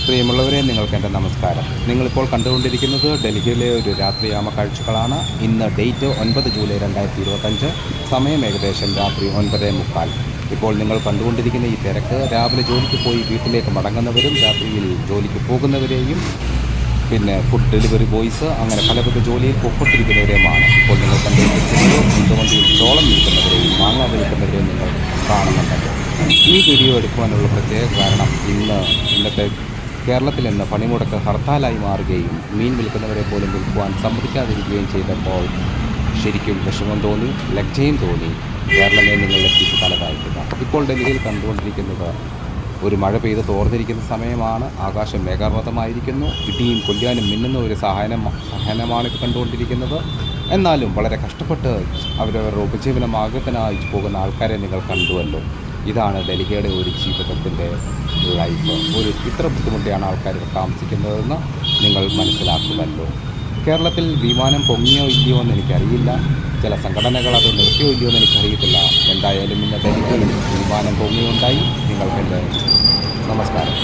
പ്രിയമുള്ളവരെ, നിങ്ങൾക്ക് എൻ്റെ നമസ്കാരം. നിങ്ങളിപ്പോൾ കണ്ടുകൊണ്ടിരിക്കുന്നത് ഡൽഹിയിലെ ഒരു രാത്രിയാമ കാഴ്ചകളാണ്. ഇന്ന് ഡേറ്റ് 9 ജൂലൈ 2025, സമയം ഏകദേശം രാത്രി 9:45. ഇപ്പോൾ നിങ്ങൾ കണ്ടുകൊണ്ടിരിക്കുന്ന ഈ തിരക്ക് രാവിലെ ജോലിക്ക് പോയി വീട്ടിലേക്ക് മടങ്ങുന്നവരും രാത്രിയിൽ ജോലിക്ക് പോകുന്നവരെയും പിന്നെ ഫുഡ് ഡെലിവറി ബോയ്സ് അങ്ങനെ പലവിധ ജോലിയിൽ പൊക്കോട്ടിരിക്കുന്നവരെയുമാണ് ഇപ്പോൾ നിങ്ങൾ കണ്ടുകൊണ്ടിരിക്കുന്നത്. ഇതുവണ്ടിയിൽ ചോളം വിൽക്കുന്നവരെയും മാങ്ങ വിൽക്കുന്നവരെയും നിങ്ങൾ കാണുന്നുണ്ടല്ലോ. ഈ വീഡിയോ എടുക്കുവാനുള്ള പ്രത്യേക കാരണം ഇന്നത്തെ കേരളത്തിൽ നിന്ന് പണിമുടക്ക് ഹർത്താലായി മാറുകയും മീൻ വിൽക്കുന്നവരെ പോലും വിൽക്കുവാൻ സമ്മതിക്കാതിരിക്കുകയും ചെയ്തപ്പോൾ ശരിക്കും വിഷമം തോന്നി, ലജ്ജയും തോന്നി. കേരളമേ നിങ്ങൾ എത്തിച്ച് തലതായിക്കുക. ഇപ്പോൾ ഡൽഹിയിൽ കണ്ടുകൊണ്ടിരിക്കുന്നത് ഒരു മഴ പെയ്ത് തോർന്നിരിക്കുന്ന സമയമാണ്. ആകാശം മേഘാവൃതമായിരിക്കുന്നു. ഇടിയും കൊല്ലാനും മിന്നുന്ന ഒരു സഹനമാണ് ഇത് കണ്ടുകൊണ്ടിരിക്കുന്നത്. എന്നാലും വളരെ കഷ്ടപ്പെട്ട് അവരവരുടെ ഉപജീവനമാർഗത്തിനായി പോകുന്ന ആൾക്കാരെ നിങ്ങൾ കണ്ടുവല്ലോ. ഇതാണ് ഡൽഹിയുടെ ഒരു ജീവിതത്തിൻ്റെ ലൈഫ്. ഇത്ര ബുദ്ധിമുട്ടിയാണ് ആൾക്കാർ താമസിക്കുന്നതെന്ന് നിങ്ങൾ മനസ്സിലാക്കുമല്ലോ. കേരളത്തിൽ വിമാനം പൊങ്ങിയോ ഇല്ലയോ എന്ന് എനിക്കറിയില്ല. ചില സംഘടനകൾ അത് നിർത്തിയോ ഇല്ലയോ എന്ന് എനിക്കറിയത്തില്ല. എന്തായാലും ഇന്ന് ഡൽഹിയിൽ വിമാനം പൊങ്ങിയുണ്ടായി. നിങ്ങൾക്കെൻ്റെ നമസ്കാരം.